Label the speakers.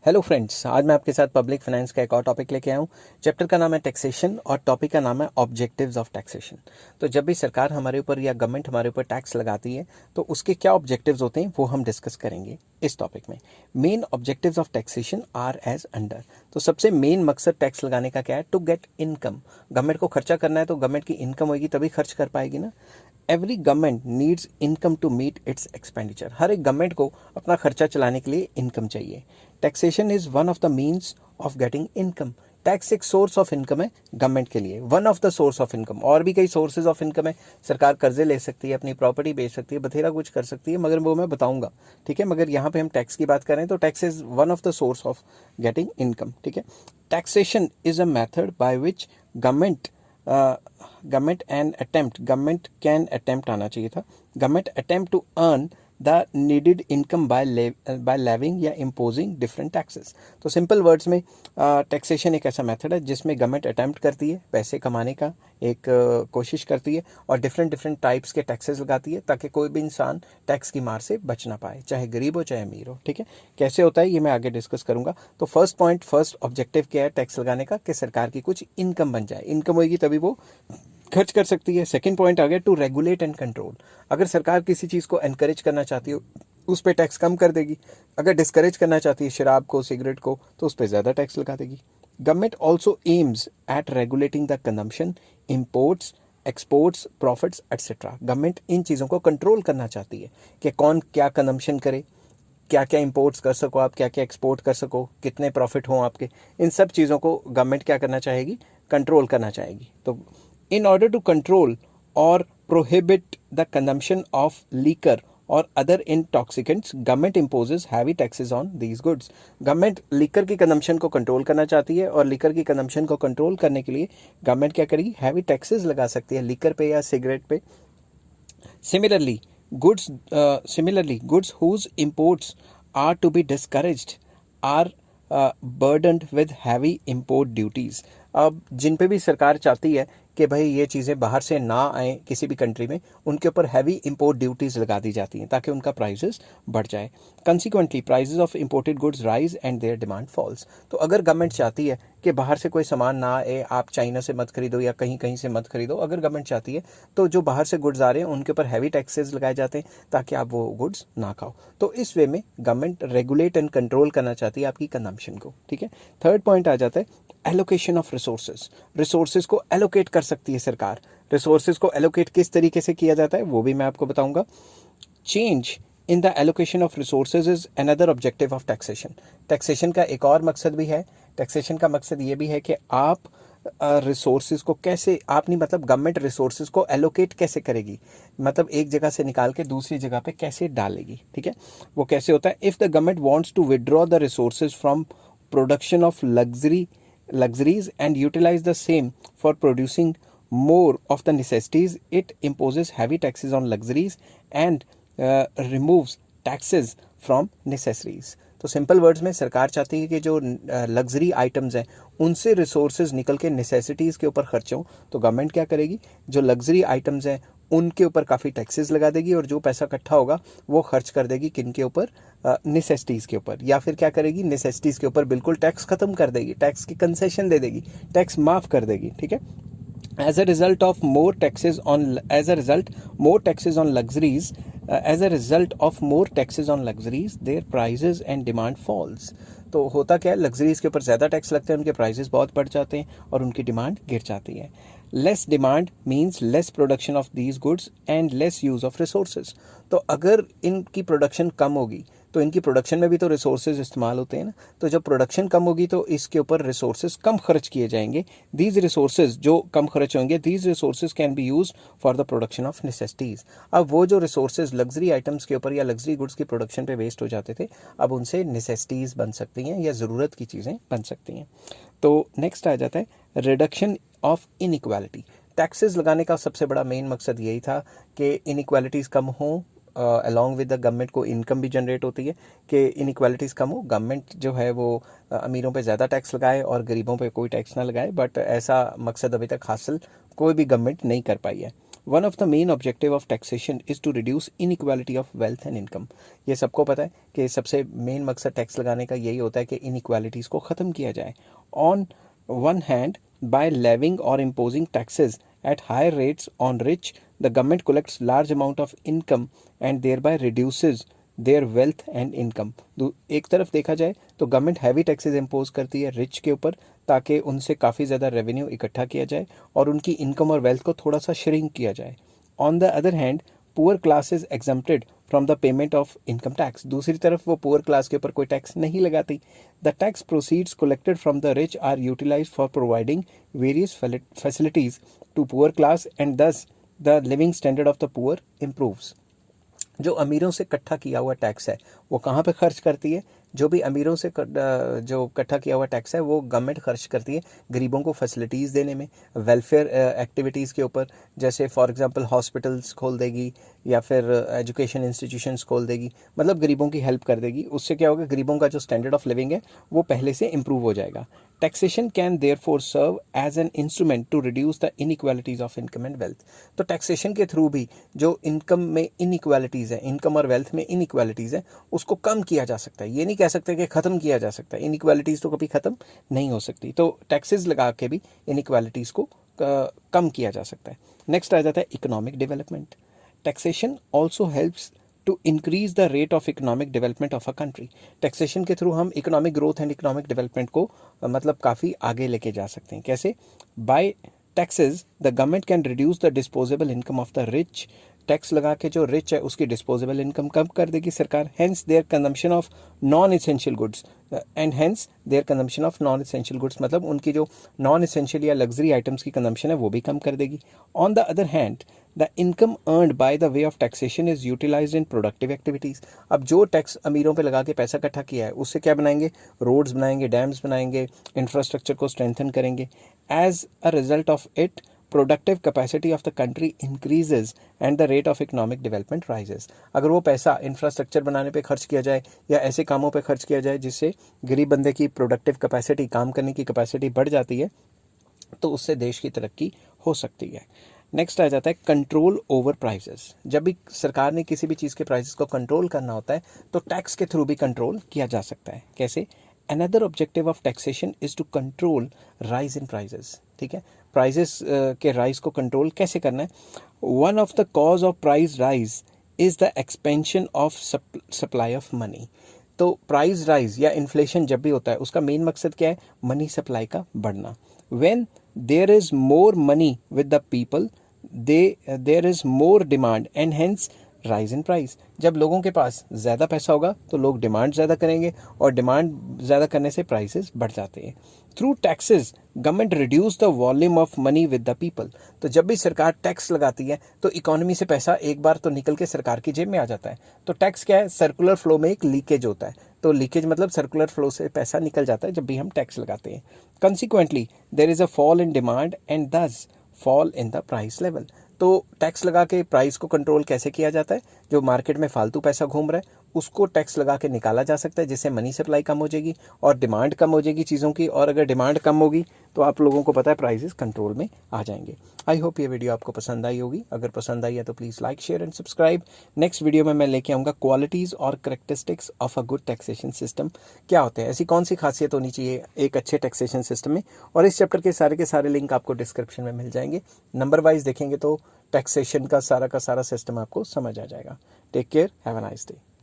Speaker 1: Hello friends, आज मैं आपके साथ पब्लिक फाइनेंस का एक और टॉपिक लेके आया हूँ। चैप्टर का नाम है टैक्सेशन और टॉपिक का नाम है ऑब्जेक्टिव्स ऑफ टैक्सेशन। तो जब भी सरकार हमारे ऊपर या गवर्नमेंट हमारे ऊपर टैक्स लगाती है तो उसके क्या ऑब्जेक्टिव्स होते हैं वो हम डिस्कस करेंगे इस टॉपिक में। Main objectives of taxation are as under. तो सबसे मेन मकसद टैक्स लगाने का क्या है? To get income. गवर्नमेंट को खर्चा करना है तो गवर्नमेंट की इनकम होगी तभी खर्च कर पाएगी ना। Every government needs income to meet its expenditure. हर एक गवर्नमेंट को अपना खर्चा चलाने के लिए इनकम चाहिए। Taxation is one of the means of getting income. Tax एक सोर्स ऑफ इनकम है गवर्नमेंट के लिए, one of the source of income. और भी कई सोर्सेज ऑफ इनकम है। सरकार कर्जे ले सकती है, अपनी प्रॉपर्टी बेच सकती है, बथेरा कुछ कर सकती है, मगर वो मैं बताऊंगा। ठीक है, मगर यहाँ पे हम टैक्स की बात करें तो tax is one of the source of getting income. ठीक है, taxation is a method by which government can attempt आना चाहिए था। Government attempt to earn the needed income by levying या इम्पोजिंग डिफरेंट टैक्सेस। तो सिंपल वर्ड्स में taxation एक ऐसा मेथड है जिसमें गवर्नमेंट अटेम्प्ट करती है पैसे कमाने का, एक कोशिश करती है और डिफरेंट टाइप्स के टैक्सेस लगाती है ताकि कोई भी इंसान टैक्स की मार से बच ना पाए, चाहे गरीब हो चाहे अमीर हो। ठीक है, कैसे होता है ये मैं आगे डिस्कस करूंगा। तो फर्स्ट ऑब्जेक्टिव क्या है टैक्स लगाने का? कि सरकार की कुछ इनकम बन जाए। इनकम होगी तभी वो खर्च कर सकती है। सेकंड पॉइंट आ गया टू रेगुलेट एंड कंट्रोल। अगर सरकार किसी चीज़ को एनकरेज करना चाहती है उस पर टैक्स कम कर देगी। अगर डिस्करेज करना चाहती है शराब को, सिगरेट को, तो उस पर ज़्यादा टैक्स लगा देगी। Government also aims at regulating the consumption, imports, exports, profits etcetera. Government in चीज़ों को कंट्रोल करना चाहती है कि कौन क्या कंजम्पशन करे, क्या क्या इंपोर्ट्स कर सको आप, क्या क्या एक्सपोर्ट कर सको, कितने प्रॉफिट हों आपके। इन सब चीज़ों को गवर्नमेंट क्या करना चाहेगी? कंट्रोल करना चाहेगी। तो in order to control or prohibit the consumption of liquor or other intoxicants, government imposes heavy taxes on these goods. Government liquor की कंजम्पशन को कंट्रोल करना चाहती है और लिकर की कंजम्पशन को कंट्रोल करने के लिए गवर्नमेंट क्या करेगी? हैवी टैक्सेस लगा सकती है लिकर पे या सिगरेट पे। Similarly, goods whose imports are to be discouraged are burdened with heavy import duties. अब जिन पे भी सरकार चाहती है कि भाई ये चीज़ें बाहर से ना आए किसी भी कंट्री में, उनके ऊपर हैवी इंपोर्ट ड्यूटीज़ लगा दी जाती हैं ताकि उनका प्राइसेस बढ़ जाए। Consequently prices of imported goods rise and their demand falls. तो अगर गवर्नमेंट चाहती है कि बाहर से कोई सामान ना आए, आप चाइना से मत खरीदो या कहीं कहीं से मत खरीदो, अगर गवर्नमेंट चाहती है तो जो बाहर से गुड्स आ रहे हैं उनके ऊपर हैवी टैक्सेस लगाए जाते हैं ताकि आप वो गुड्स ना खाओ। तो इस वे में गवर्नमेंट रेगुलेट एंड कंट्रोल करना चाहती है आपकी कंजम्पशन को। ठीक है, थर्ड पॉइंट आ जाता है एलोकेशन ऑफ रिसोर्सेज। रिसोर्सेज को एलोकेट कर सकती है सरकार। रिसोर्सेज को एलोकेट किस तरीके से किया जाता है वो भी मैं आपको बताऊंगा। Change in the allocation of resources is another objective of taxation. Taxation का एक और मकसद भी है। टैक्सेशन का मकसद ये भी है कि आप रिसोर्सेज को कैसे, आप नहीं मतलब गवर्नमेंट रिसोर्सेज को एलोकेट कैसे करेगी, मतलब एक जगह से निकाल के दूसरी जगह पे कैसे डालेगी। ठीक है, वो कैसे होता है? If the government wants to withdraw the resources from production of luxuries and utilize the same for producing more of the necessities, it imposes heavy taxes on luxuries and removes taxes from necessaries. तो simple words में सरकार चाहती है कि जो luxury items हैं उनसे resources निकल के नेसेसिटीज़ के ऊपर खर्च हों। तो गवर्नमेंट क्या करेगी? जो लग्जरी आइटम्स हैं उनके ऊपर काफ़ी टैक्सेस लगा देगी और जो पैसा इकट्ठा होगा वो खर्च कर देगी किन के ऊपर? नेसेसिटीज़ के ऊपर। या फिर क्या करेगी? नेसेसिटीज़ के ऊपर बिल्कुल टैक्स ख़त्म कर देगी, टैक्स की कंसेशन दे देगी, टैक्स माफ़ कर देगी। ठीक है, as a result of more taxes on luxuries, their prices and demand falls. तो होता क्या है? लग्जरीज के ऊपर ज़्यादा टैक्स लगते हैं, उनके प्राइसेस बहुत बढ़ जाते हैं और उनकी डिमांड गिर जाती है। Less demand means less production of these goods and lace use of resources. तो अगर इनकी प्रोडक्शन कम होगी तो इनकी प्रोडक्शन में भी तो रिसोर्सेज इस्तेमाल होते हैं ना। तो जब प्रोडक्शन कम होगी तो इसके ऊपर रिसोर्सेज कम खर्च किए जाएंगे। दीज रिसोर्सेज जो कम खर्च होंगे, these resources can be use for the production of necessities. अब वो जो रिसोर्सेज लग्जरी आइटम्स के ऊपर या लग्जरी गुड्स की प्रोडक्शन पे वेस्ट हो जाते थे, अब उनसे नेसेसिटीज़ बन सकती हैं या ज़रूरत की चीज़ें बन सकती हैं। तो नेक्स्ट आ जाता है रिडक्शन ऑफ इनइक्वालिटी। टैक्सेस लगाने का सबसे बड़ा मेन मकसद यही था कि इनइक्वालिटीज़ कम हों, अलॉन्ग विद द गवर्नमेंट को इनकम भी जनरेट होती है कि इनइक्वालिटीज़ कम हो। गवर्नमेंट जो है वो अमीरों पे ज़्यादा टैक्स लगाए और गरीबों पे कोई टैक्स ना लगाए, बट ऐसा मकसद अभी तक हासिल कोई भी गवर्नमेंट नहीं कर पाई है। One of the main objective of taxation is to reduce inequality of wealth and income. ये सबको पता है कि सबसे मेन मकसद टैक्स लगाने का यही होता है कि इनइक्वालिटीज़ को ख़त्म किया जाए। On one hand, by levying or imposing taxes at higher rates on rich, the government collects large amount of income and thereby reduces their wealth and income। एक तरफ देखा जाए तो गवर्नमेंट हैवी टैक्सेस इम्पोज करती है rich के ऊपर ताकि उनसे काफ़ी ज़्यादा रेवेन्यू इकट्ठा किया जाए और उनकी इनकम और वेल्थ को थोड़ा सा श्रिंक किया जाए। On the other hand, poor class is exempted from the payment of income tax. दूसरी तरफ वो पुअर क्लास के ऊपर कोई टैक्स नहीं लगाती। The tax proceeds collected from the rich are utilised for providing various facilities to poor class and thus the living standard of the poor improves. जो अमीरों से इकट्ठा किया हुआ टैक्स है वो कहाँ पे खर्च करती है? जो भी अमीरों से जो इकट्ठा किया हुआ टैक्स है वो गवर्नमेंट खर्च करती है गरीबों को फैसिलिटीज़ देने में, वेलफेयर एक्टिविटीज़ के ऊपर, जैसे फॉर एग्जांपल हॉस्पिटल्स खोल देगी या फिर एजुकेशन इंस्टीट्यूशंस खोल देगी, मतलब गरीबों की हेल्प कर देगी। उससे क्या होगा, गरीबों का जो स्टैंडर्ड ऑफ लिविंग है वो पहले से इम्प्रूव हो जाएगा। Taxation can therefore serve as an instrument to reduce the inequalities of income and wealth. तो टैक्सेशन के थ्रू भी जो इनकम में इनइक्वालिटीज़ है, इनकम और वेल्थ में इनइक्वालिटीज़ है, उसको कम किया जा सकता है। ये नहीं कह सकते कि ख़त्म किया जा सकता है, इनइक्वालिटीज़ तो कभी ख़त्म नहीं हो सकती। तो टैक्सेस लगा के भी इनइक्वालिटीज़ को कम किया जा सकता है। नेक्स्ट आ जाता है economic development. Taxation also helps to increase the rate of economic development of a country. Taxation के थ्रू हम economic growth and economic development को मतलब काफ़ी आगे लेके जा सकते हैं। कैसे? By taxes the government can reduce the disposable income of the rich. Tax लगा के जो रिच है उसकी डिस्पोजेबल इनकम कम कर देगी सरकार। Hence their consumption of non essential goods and hence their consumption of non essential goods, मतलब उनकी जो नॉन इसेंशियल या लग्जरी आइटम्स की कंजम्पशन है वो भी कम कर देगी। On the other hand, the income earned by the way of taxation is utilised in productive activities. अब जो टैक्स अमीरों पे लगा के पैसा इकट्ठा किया है उससे क्या बनाएंगे? रोड्स बनाएंगे, डैम्स बनाएंगे, इंफ्रास्ट्रक्चर को स्ट्रेंथन करेंगे। As a result of it productive capacity of the country increases and the rate of economic development rises. अगर वो पैसा इंफ्रास्ट्रक्चर बनाने पे खर्च किया जाए या ऐसे कामों पे खर्च किया जाए जिससे गरीब बंदे की प्रोडक्टिव कैपेसिटी, काम करने की कैपेसिटी बढ़ जाती है, तो उससे देश की तरक्की हो सकती है। नेक्स्ट आ जाता है कंट्रोल ओवर प्राइसेस। जब भी सरकार ने किसी भी चीज़ के प्राइसेस को कंट्रोल करना होता है तो टैक्स के थ्रू भी कंट्रोल किया जा सकता है। कैसे? Another objective of taxation is to control rise in prices. ठीक है, प्राइजेस के राइज को कंट्रोल कैसे करना है? One of the cause of price rise is the expansion of supply of money. तो प्राइस राइज या इन्फ्लेशन जब भी होता है उसका मेन मकसद क्या है? मनी सप्लाई का बढ़ना। When there is more money with the people there is more demand and hence rise in price. जब लोगों के पास ज़्यादा पैसा होगा तो लोग डिमांड ज़्यादा करेंगे और डिमांड ज़्यादा करने से प्राइसेस बढ़ जाते हैं। Through taxes government reduce the volume of money with the people. तो जब भी सरकार टैक्स लगाती है तो इकोनॉमी से पैसा एक बार तो निकल के सरकार की जेब में आ जाता है। तो टैक्स क्या है? सर्कुलर फ्लो में एक लीकेज होता है। तो लीकेज मतलब सर्कुलर फ्लो से पैसा निकल जाता है जब भी हम टैक्स लगाते हैं। Consequently there is a fall in demand and thus fall in the price level. तो टैक्स लगा के प्राइस को कंट्रोल कैसे किया जाता है? जो मार्केट में फालतू पैसा घूम रहा है उसको टैक्स लगा के निकाला जा सकता है, जिससे मनी सप्लाई कम हो जाएगी और डिमांड कम हो जाएगी चीज़ों की। और अगर डिमांड कम होगी तो आप लोगों को पता है प्राइसेस कंट्रोल में आ जाएंगे। आई होप ये वीडियो आपको पसंद आई होगी। अगर पसंद आई है तो please like, share and subscribe. Next video में मैं लेके आऊँगा क्वालिटीज़ और characteristics of a good taxation system. क्या होते हैं, ऐसी कौन सी खासियत होनी चाहिए एक अच्छे टैक्सेशन सिस्टम में। और इस चैप्टर के सारे लिंक आपको डिस्क्रिप्शन में मिल जाएंगे। नंबर वाइज देखेंगे तो टैक्सेशन का सारा सिस्टम आपको समझ आ जाएगा। Take care, have a nice day.